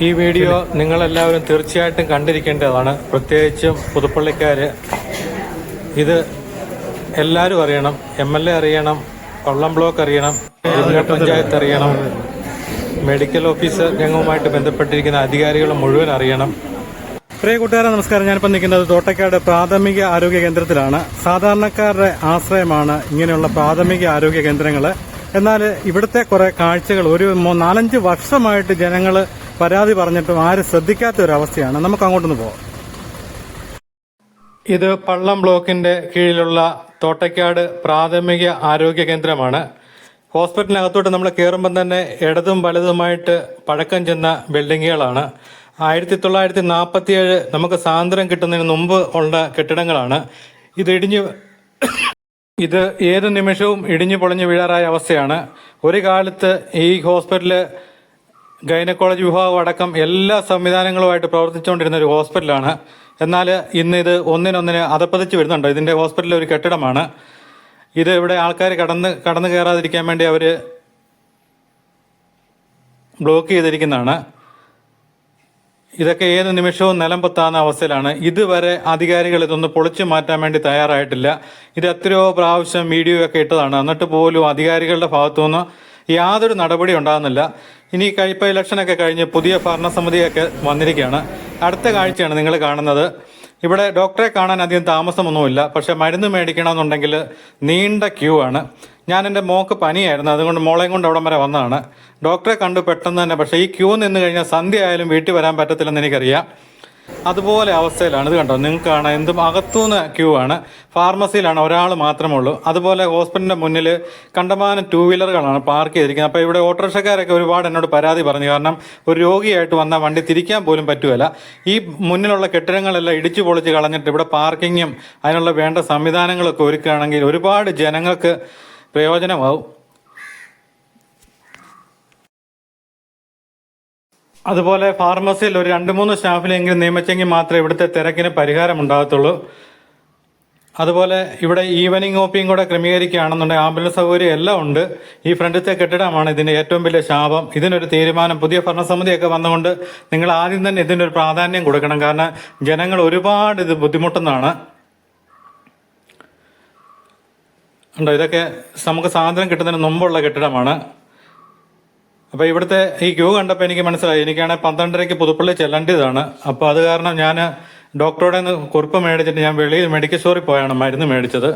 ഈ വീഡിയോ നിങ്ങളെല്ലാവരും തീർച്ചയായിട്ടും കണ്ടിരിക്കേണ്ടതാണ്. പ്രത്യേകിച്ചും പുതുപ്പള്ളിക്കാർ ഇത് എല്ലാവരും അറിയണം. MLA അറിയണം, കൊള്ളം ബ്ലോക്ക് അറിയണം, ജില്ലാ പഞ്ചായത്ത് അറിയണം, മെഡിക്കൽ ഓഫീസർ രംഗവുമായിട്ട് ബന്ധപ്പെട്ടിരിക്കുന്ന അധികാരികൾ മുഴുവൻ അറിയണം. പ്രിയ കൂട്ടുകാരെ നമസ്കാരം. ഞാനിപ്പോൾ നിൽക്കുന്നത് തോട്ടയ്ക്കാട് പ്രാഥമിക ആരോഗ്യ കേന്ദ്രത്തിലാണ്. സാധാരണക്കാരുടെ ആശ്രയമാണ് ഇങ്ങനെയുള്ള പ്രാഥമിക ആരോഗ്യ കേന്ദ്രങ്ങൾ. എന്നാൽ ഇവിടുത്തെ കുറെ കാഴ്ചകൾ ഒരു 4-5 വർഷമായിട്ട് ജനങ്ങൾ പരാതി പറഞ്ഞിട്ടും ആരും ശ്രദ്ധിക്കാത്ത ഒരു അവസ്ഥയാണ്. നമുക്ക് അങ്ങോട്ടൊന്ന് പോകാം. ഇത് പള്ളം ബ്ലോക്കിന്റെ കീഴിലുള്ള തോട്ടയ്ക്കാട് പ്രാഥമിക ആരോഗ്യ കേന്ദ്രമാണ്. ഹോസ്പിറ്റലിനകത്തോട്ട് നമ്മൾ കയറുമ്പം തന്നെ ഇടതും വലതുമായിട്ട് പഴക്കം ചെന്ന ബിൽഡിങ്ങുകളാണ്. 1947 നമുക്ക് സ്വാതന്ത്ര്യം കിട്ടുന്നതിന് മുമ്പ് ഉള്ള കെട്ടിടങ്ങളാണ്. ഇത് ഏത് നിമിഷവും ഇടിഞ്ഞു പൊളിഞ്ഞു വീഴാറായ അവസ്ഥയാണ്. ഒരു കാലത്ത് ഈ ഹോസ്പിറ്റല് ഗൈനക്കോളജി വിഭാഗം അടക്കം എല്ലാ സംവിധാനങ്ങളുമായിട്ട് പ്രവർത്തിച്ചുകൊണ്ടിരുന്ന ഒരു ഹോസ്പിറ്റലാണ്. എന്നാൽ ഇന്ന് ഇത് ഒന്നിനൊന്നിന് അധപ്പതിച്ച് വരുന്നുണ്ട്. ഇതിന്റെ ഹോസ്പിറ്റലിലെ ഒരു കെട്ടിടമാണ് ഇത്. ഇവിടെ ആൾക്കാർ കടന്നു കയറാതിരിക്കാൻ വേണ്ടി അവർ ബ്ലോക്ക് ചെയ്തിരിക്കുന്നതാണ്. ഇതൊക്കെ ഏത് നിമിഷവും നിലം പൊത്താവുന്ന അവസ്ഥയിലാണ്. ഇതുവരെ അധികാരികൾ ഇതൊന്ന് പൊളിച്ചു മാറ്റാൻ വേണ്ടി തയ്യാറായിട്ടില്ല. ഇത് എത്രയോ പ്രാവശ്യം വീഡിയോ ഒക്കെ ഇട്ടതാണ്. എന്നിട്ട് പോലും അധികാരികളുടെ ഭാഗത്തുനിന്ന് യാതൊരു നടപടി ഉണ്ടാകുന്നില്ല. ഇനി ഇപ്പോൾ ഇലക്ഷനൊക്കെ കഴിഞ്ഞ് പുതിയ ഭരണസമിതിയൊക്കെ വന്നിരിക്കുകയാണ്. അടുത്ത കാഴ്ചയാണ് നിങ്ങൾ കാണുന്നത്. ഇവിടെ ഡോക്ടറെ കാണാൻ അധികം താമസമൊന്നുമില്ല. പക്ഷെ മരുന്ന് മേടിക്കണമെന്നുണ്ടെങ്കിൽ നീണ്ട ക്യൂ ആണ്. ഞാൻ എൻ്റെ മോക്ക് പനിയായിരുന്നു, അതുകൊണ്ട് മോളെയും കൊണ്ട് അവിടം വരെ വന്നതാണ്. ഡോക്ടറെ കണ്ടു പെട്ടെന്ന് തന്നെ. പക്ഷേ ഈ ക്യൂ നിന്ന് കഴിഞ്ഞാൽ സന്ധ്യ ആയാലും വീട്ടിൽ വരാൻ പറ്റത്തില്ലെന്ന് എനിക്കറിയാം. അതുപോലെ അവസ്ഥയിലാണ്. ഇത് കണ്ടോ, നിങ്ങൾക്ക് കാണാം എന്തും അകത്തുനിന്ന് ക്യൂ ആണ്. ഫാർമസിയിലാണ് ഒരാൾ മാത്രമേ ഉള്ളൂ. അതുപോലെ ഹോസ്പിറ്റലിന്റെ മുന്നിൽ കണ്ടമാനം 2 വീലറുകളാണ് പാർക്ക് ചെയ്തിരിക്കുന്നത്. അപ്പോൾ ഇവിടെ ഓട്ടോറിക്ഷക്കാരൊക്കെ ഒരുപാട് എന്നോട് പരാതി പറഞ്ഞു. കാരണം ഒരു രോഗിയായിട്ട് വന്ന വണ്ടി തിരിക്കാൻ പോലും പറ്റുകയില്ല. ഈ മുന്നിലുള്ള കെട്ടിടങ്ങളെല്ലാം ഇടിച്ചു പൊളിച്ച് കളഞ്ഞിട്ട് ഇവിടെ പാർക്കിങ്ങും അതിനുള്ള വേണ്ട സംവിധാനങ്ങളൊക്കെ ഒരുക്കുകയാണെങ്കിൽ ഒരുപാട് ജനങ്ങൾക്ക് പ്രയോജനമാവും. അതുപോലെ ഫാർമസിയിൽ ഒരു 2-3 സ്റ്റാഫിനെങ്കിലും നിയമിച്ചെങ്കിൽ മാത്രമേ ഇവിടുത്തെ തിരക്കിന് പരിഹാരം ഉണ്ടാകത്തുള്ളൂ. അതുപോലെ ഇവിടെ ഈവനിങ് ഓപ്പിയും കൂടെ ക്രമീകരിക്കുകയാണെന്നുണ്ടെങ്കിൽ ആംബുലൻസ് സൗകര്യം എല്ലാം ഉണ്ട്. ഈ ഫ്രണ്ടിലത്തെ കെട്ടിടമാണ് ഇതിന്റെ ഏറ്റവും വലിയ ശാപം. ഇതിനൊരു തീരുമാനം പുതിയ ഭരണസമിതിയൊക്കെ വന്നുകൊണ്ട് നിങ്ങൾ ആദ്യം തന്നെ ഇതിനൊരു പ്രാധാന്യം കൊടുക്കണം. കാരണം ജനങ്ങൾ ഒരുപാട് ഇത് ബുദ്ധിമുട്ടുന്നതാണ്. ഉണ്ടോ, ഇതൊക്കെ നമുക്ക് സ്വാതന്ത്ര്യം കിട്ടുന്നതിന് മുമ്പുള്ള കെട്ടിടമാണ്. അപ്പോൾ ഇവിടുത്തെ ഈ ക്യൂ കണ്ടപ്പോൾ എനിക്ക് മനസ്സിലായി. എനിക്കാണെങ്കിൽ 12:30 പുതുപ്പള്ളി ചെല്ലേണ്ടതാണ്. അപ്പോൾ അത് കാരണം ഞാൻ ഡോക്ടറുടെ കുറിപ്പ് മേടിച്ചിട്ട് ഞാൻ വെളിയിൽ മെഡിക്കൽ സ്റ്റോറിൽ പോയാണ് മരുന്ന് മേടിച്ചത്.